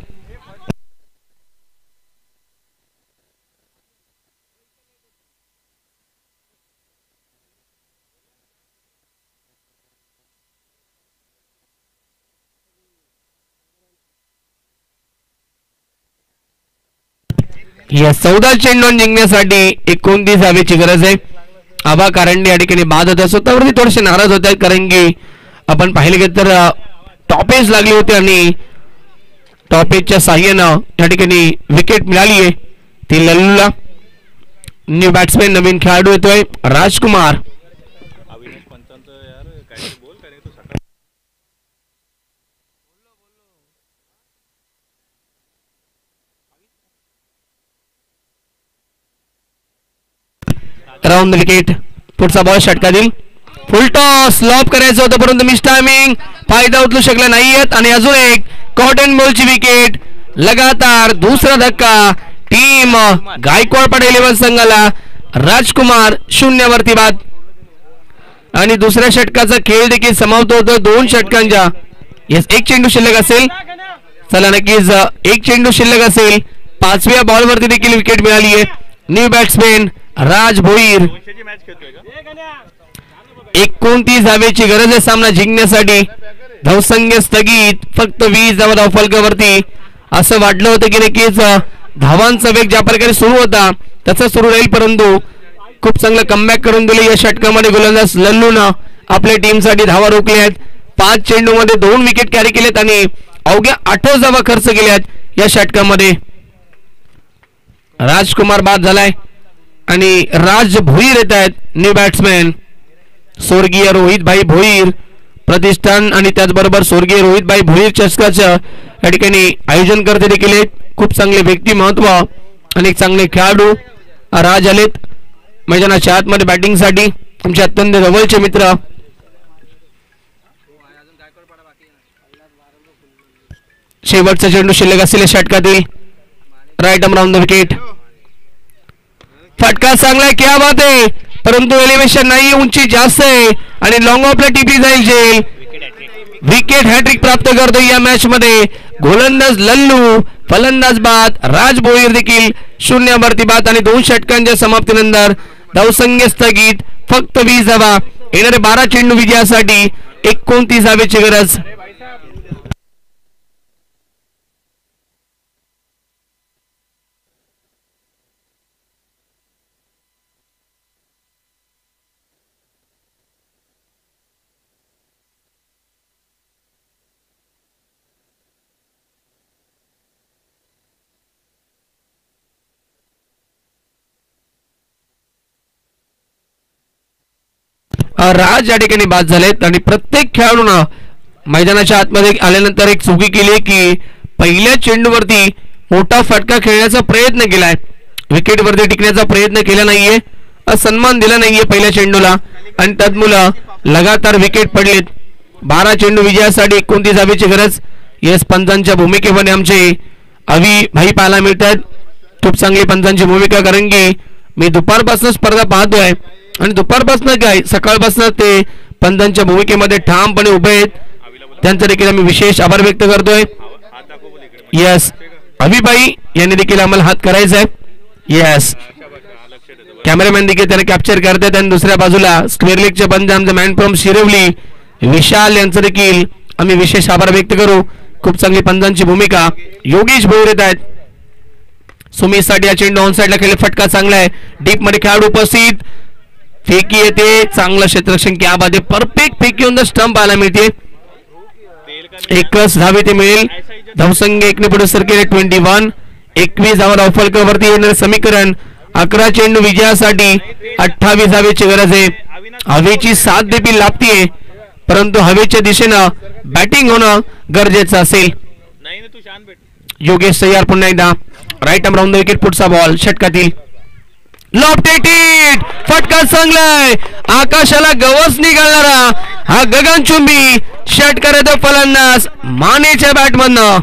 या 14 चेंडू जिंकण्यासाठी 29 धावेची गरज आहे. आबा कारंडे या ठिकाणी बाद होत्या. स्वतःवरती थोडेसे नाराज होत आहेत कारण की आपण पाहिले गेलं तर टॉपेज लागले होते आणि टॉपेजच्या साह्यानं या ठिकाणी विकेट मिळाली आहे ती लल्लूला. न्यू बॅट्समॅन नवीन खेळाडू येतोय राजकुमार. Round wicket. पुढचा बॉल षटका देईल. फुल टॉस लॉब करायचं होतं परंतु मिस टायमिंग. फायदा उचलू शकला नाहीयेत आणि अजून एक कॉटन बॉलची विकेट. लगातार दुसरा धक्का टीम गायकवाड पाडा 11 संघाला राजकुमार 0 वरती बाद. आणि दुसऱ्या षटकाचा खेळ देखील समाप्त होतो 2 षटकांच्या. येस, एक चेंडू शिल्लक असेल. चला नक्कीच एक चेंडू शिल्लक असेल. 5व्या बॉलवरती देखील विकेट मिळाली आहे. न्यू बॅट्समॅन राज भोईर. 29 धावेची गरज आहे सामना जिंकण्यासाठी. धावसंख्या स्थगित, फक्त 20 धावा धावफलकावरती. असं वाटलं होतं की नक्कीच धावांचा वेग ज्या प्रकारे सुरू होता त्याचा सुरू राहील, परंतु खूप चांगलं कमबॅक करून दिले या षटकामध्ये गोलंदाज लल्लूनं आपल्या टीमसाठी धावा रोखल्या आहेत. 5 चेंडूमध्ये 2 विकेट कॅरी केलेत आणि अवघ्या 28 धावा खर्च केल्यात या षटकामध्ये. राजकुमार बाद झालाय आणि राज भोईर येत आहेत न्यू बॅट्समॅन. स्वर्गीय रोहितभाई भोईर प्रतिष्ठान आणि त्याचबरोबर स्वर्गीय रोहितभाई भोईर चषकाचं या ठिकाणी आयोजन करते देखील आहेत. खूप चांगले व्यक्तिमत्व आणि चांगले खेळाडू राज आलेत मैदानाच्या आतमध्ये बॅटिंगसाठी. आमचे अत्यंत जवळचे मित्र. शेवटचा चेंडू शिल्लक असलेल्या षटकातील right arm round the wicket. फटका चांगला आहे, क्या बात आहे, परंतु एलिव्हेशन नाही, उंची जास्त आहे आणि लॉंग ऑफला टिपली जाईल जेल. विकेट हॅट्रिक प्राप्त करतो या मॅच मध्ये गोलंदाज लल्लू. फलंदाज बाद राज भोईर देखील 0 वरती बाद. आणि 2 षटकांच्या समाप्तीनंतर धावसंख्या स्थगित, फक्त 20 धावा. येणारे 12 चेंडू विजयासाठी 29 धावेची गरज. राज या ठिकाणी बाद झालेत आणि प्रत्येक खेळाडूनं मैदानाच्या आतमध्ये आल्यानंतर एक चुकी केली की पहिल्या चेंडूवरती मोठा फटका खेळण्याचा प्रयत्न केलाय, विकेटवरती टिकण्याचा प्रयत्न केला नाहीये, सन्मान दिला नाहीये पहिल्या चेंडूला आणि त्यामुळं लगातार विकेट पडलेत. 12 चेंडू विजयासाठी 29 धावेची गरज. येस, पंचांच्या भूमिकेमध्ये आमचे अवी भाई पाहायला मिळतात. खूप चांगली पंचांची भूमिका, कारण की मी दुपारपासून स्पर्धा पाहतोय आणि दुपारपासून काय सकाळपासून ते पंचांच्या भूमिकेमध्ये ठामपणे उभे आहेत. त्यांचा देखील आम्ही विशेष आभार व्यक्त करतोय. यस, अभिभाई यांनी देखील आम्हाला हात करायचा आहे. यस, कॅमेरामॅन देखील त्याने कॅप्चर करतात आणि दुसऱ्या बाजूला स्क्वेअर लेगच्या पंच आमचा मॅन फ्रॉम शिरवली विशाल यांचं देखील आम्ही विशेष आभार व्यक्त करू. खूप चांगली पंचांची भूमिका. योगेश भोईर येत आहेत सुमीसाठी. या चेंडू ऑन साइडला खेळले, फटका चांगला आहे, डीप मध्ये खेळाडू उपस्थित, फेकी येते, चांगलं क्षेत्ररक्षण, क्या बात आहे, परफेक्ट फेकी ऑन द स्टंप पाहायला मिळते. एकच धावे ते मिळेल. धावसंख्या 1 ने पुढे सरकेले 21. 21 धावा धावफलकावरती येणारे समीकरण. 11 चेंडू विजयासाठी 28 धावेची गरज आहे. हवेची साथ देखील लागतीये, परंतु हवेच्या दिशेनं बॅटिंग होणं गरजेचं असेल. योगेश तयार पुन्हा एकदा. Right arm round the wicket. पुढचा बॉल षटकातील लॉफ्टेड, फटका चांगलाय, आकाशाला गवस निघालणारा हा गगनचुंबी षटकार येतो फलंदाज मानेच्या बॅटमधनं.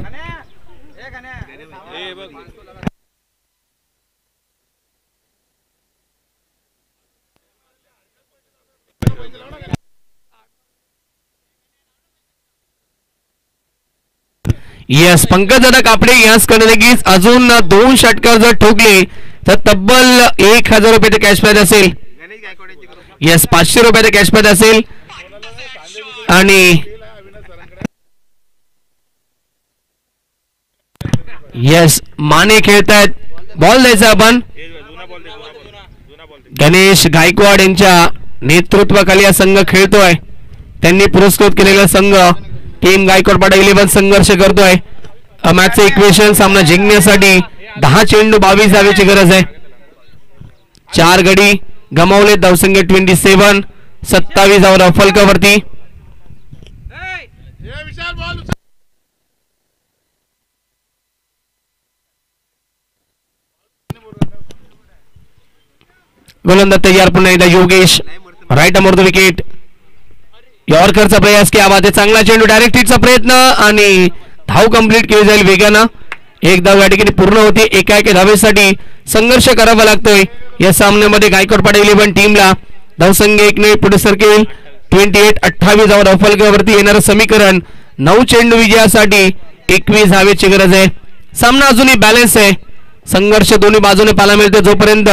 यस, पंकजदादा कापडे याच कडे अजून 2 षटकार जर ठोकले तर तब्बल 1000 रुपये कॅश प्राइज असेल. यस, 500 रुपये कॅश प्राइज असेल. आणि यस, माने खेळतायत, बॉल द्यायचा आपण. गणेश गायकवाड यांच्या नेतृत्वाखाली हा संघ खेळतोय. त्यांनी पुरस्कृत केलेला संघ टीम गायकवाड पाडा 11 संघर्ष करतोय. मॅचचं इक्वेशन सामना जिंकण्यासाठी 10 चेंडू 22 धावेची गरज आहे. 4 गडी गमावले. धावसंख्या 27. 27 धावा धावफलकावरती. गोलंदाज तयार पुन्हा एकदा योगेश. Right arm wicket. यॉर्करचा प्रयास केला, चांगला चेंडू, डायरेक्ट हिटचा प्रयत्न आणि धाव कंप्लीट केली जाईल वेगानं. एक धाव या ठिकाणी पूर्ण होते. एका धावेसाठी संघर्ष करावा लागतोय या सामन्यामध्ये गायकवाड पाडा 11 टीमला. धावसंख्या 1 पुढे सरकेल. 28 धावा धावफलकावरती येणारं समीकरण 9 चेंडू विजयासाठी 21 धावेची गरज आहे. सामना अजूनही बॅलन्स आहे. संघर्ष दोन्ही बाजूने पाहायला मिळते. जोपर्यंत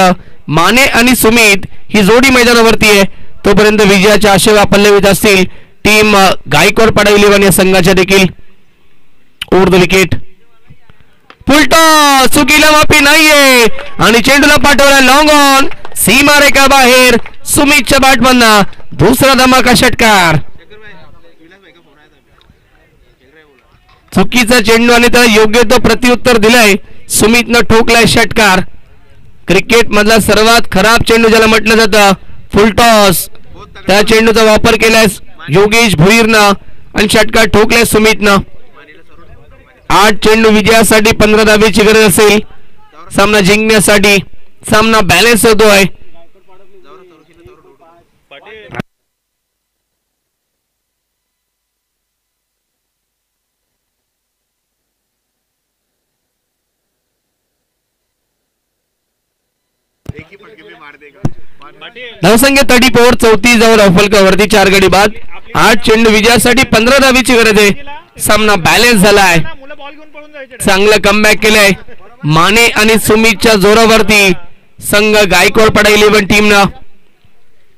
माने आणि सुमित ही जोडी मैदानावरती आहे तोपर्यंत विजयाच्या आशेवा पल्लवित असतील टीम गायकवाड पाडा 11 या संघाच्या देखील. Over the wicket. फुलटॉस चुकीला माफी नाहीये आणि चेंडूला पाठवला लॉंग ऑन. सीमारेखा बाहेर. सुमितच्या बॅटमधना दुसरा धमाका षटकार. चुकीचा चेंडू आणि त्याला योग्य तो प्रत्युत्तर दिलाय. सुमितनं ठोकलाय षटकार. क्रिकेट मधला सर्वात खराब चेंडू ज्याला म्हटलं जातं फुलटॉस त्या चेंडूचा वापर केलाय योगेश भोईरनं आणि षटकार ठोकलाय सुमितनं. 8 चेंडू विजयासाठी 15 धावेची गरज असेल सामना जिंकण्यासाठी. सामना बॅलन्स होतोय. धावसंख्या 34 34 धावा धावफलकावरती 4 गडी बाद. 8 चेंडू विजयासाठी 15 धावेची गरज आहे. सामना बॅलन्स झालाय. चांगलं कमबॅक केलंय माने आणि सुमितच्या जोरावरती संघ गायकवाड पाडा 11 टीमनं.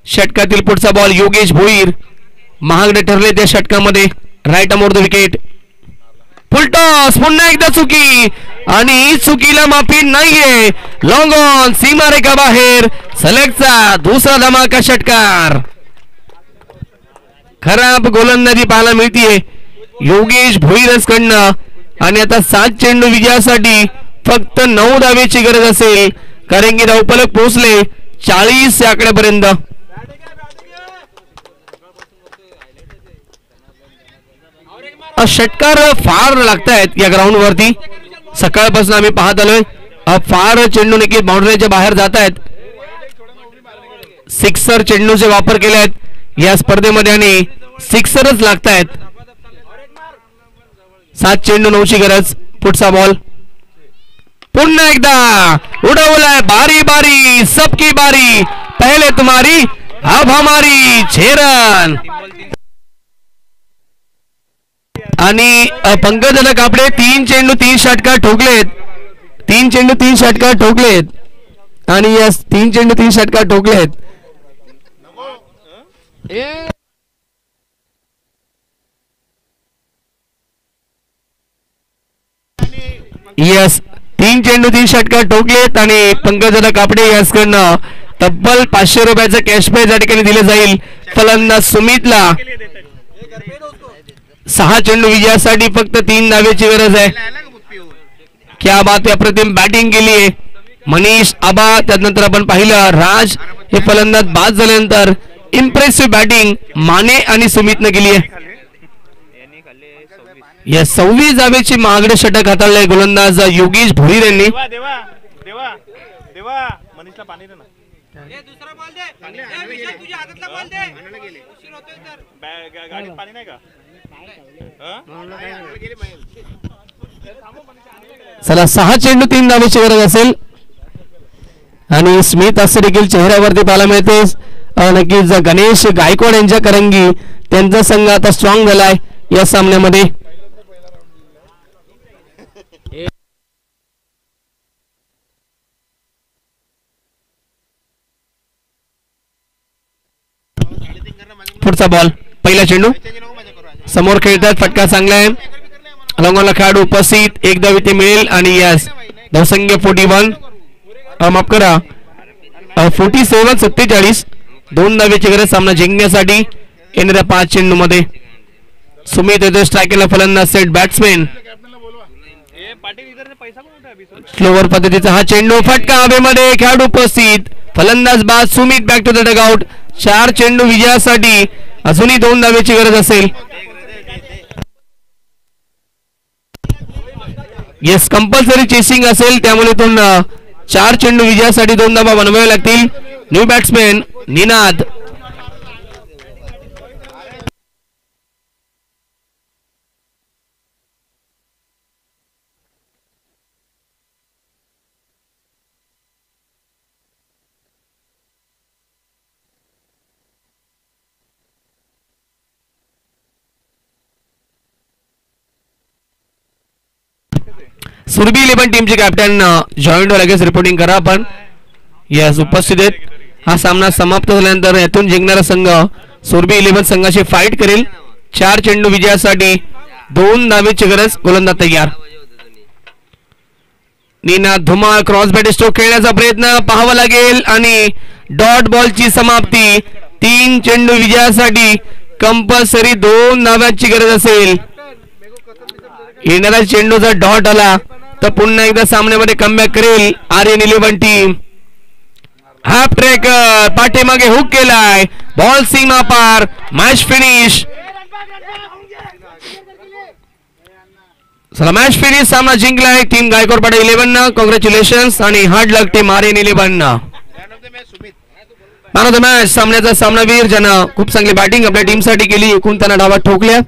षटकातील पुढचा बॉल योगेश भोईर महागडे ठरले त्या षटकामध्ये. Right arm over the wicket. Full toss पुन्हा एकदा चुकी आणि चुकीला माफी नाहीये. लॉंग ऑन सीमारेखा बाहेर. सलगचा दुसरा धमाका षटकार. खराब गोलंदाजी पाहायला मिळतीये योगेश भोईरस कडनं आणि आता 7 चेंडू विजयासाठी फक्त 9 धावेची गरज असेल कारण की धावफलक पोहोचले 40 या आकड्यापर्यंत. षटकार फार लागतायत या ग्राउंड वरती. सकाळपासून आम्ही पाहत आलोय फार चेंडू नक्की बाउंड्रीच्या बाहेर जात आहेत. सिक्सर चेंडूचे वापर केले आहेत या स्पर्धेमध्ये आणि सिक्सरच लागतायत. 7 चेंडू 9ची गरज. पुढचा बॉल पुन्हा एकदा उडवलाय. बारी बारी सबकी बारी. पहले तुम्हारी अब हमारी. 6 रन. आणि पंकज कापडे 3 चेंडू 3 षटकार ठोकलेत. 3 चेंडू 3 षटकार ठोकलेत आणि यस 3 चेंडू 3 षटकार ठोकलेत. यस 3 चेंडू 3 षटकार ठोकलेत आणि पंकज कापडे यासकडनं तब्बल 500 रुपयाचं कॅश प्राइज या ठिकाणी दिले जाईल. फलंदाज सुमितला 6 चेंडू विजयासाठी फक्त 3 धावेची गरज आहे. क्या बात. अप्रतिम बॅटिंग केली आहे मनीष आबा. त्यानंतर आपण पाहिलं राज हे फलंदाज बाद झाल्यानंतर इम्प्रेसिव्ह बॅटिंग माने आणि सुमितनं केली आहे. या 26 धावेची महागडे षटक हाताळले गोलंदाज योगेश भोईर यांनी. चला 6 चेंडू 3 धावेची गरज असेल आणि स्मिथ असे देखील चेहऱ्यावरती पाहायला मिळते. नक्कीच गणेश गायकवाड यांच्या करंगी त्यांचा संघ आता स्ट्रॉंग झालाय या सामन्यामध्ये. पुढचा बॉल पहिला चेंडू समोर खेळतात. फटका चांगला आहे. लॉंगॉनला खेळाडू उपस्थित. 1 धाव इथे मिळेल आणि यस धावसंख्या 41 माफ करा 47 47. 2 धावेची गरज सामना जिंकण्यासाठी येणाऱ्या 5 चेंडू मध्ये. सुमित येतो स्ट्रायकरला. फलंदाज सेट बॅट्समॅन. स्लोवर पद्धतीचा हा चेंडू. फटका हवेमध्ये. खेळाडू उपस्थित. फलंदाज बाद. Sumit back to the dugout. 4 चेंडू विजयासाठी अजूनही 2 धावेची गरज असेल. येस कंपल्सरी चेसिंग असेल त्यामुळे 4 चेंडू विजयासाठी 2 धावा बनवाव्या लागतील. New batsman Ninad. सुरभी 11 टीमचे कॅप्टन जॉईंट लगेच रिपोर्टिंग करा आपण. यस उपस्थित आहेत. हा सामना समाप्त झाल्यानंतर यातून जिंकणारा संघ सुरभी 11 संघाशी फाईट करेल. 4 चेंडू विजयासाठी 2 धावेची गरज. गोलंदाज तयार. Nina Dhumal cross bat stroke खेळण्याचा प्रयत्न पाहावा लागेल आणि डॉट बॉलची समाप्ती. 3 चेंडू विजयासाठी कंपल्सरी 2 धाव्यांची गरज असेल. येणारा चेंडू जर डॉट आला तर पुन्हा एकदा सामन्यामध्ये कमबॅक करेल आर्यन 11 टीम. हाफ ट्रॅकर पाठीमागे हुक केलाय. बॉल सीमा पार. Match finish. चला मॅच फिनिश. सामना जिंकलाय टीम गायकवाडपाडा 11 न. कॉंग्रॅच्युलेशन्स आणि हार्ड लक टीम आर्यन 11 न. मॅन ऑफ द मॅच सामन्याचा सामनावीर ज्यानं खूप चांगली बॅटिंग आपल्या टीमसाठी केली. एकूण त्यांना डावात ठोकल्या.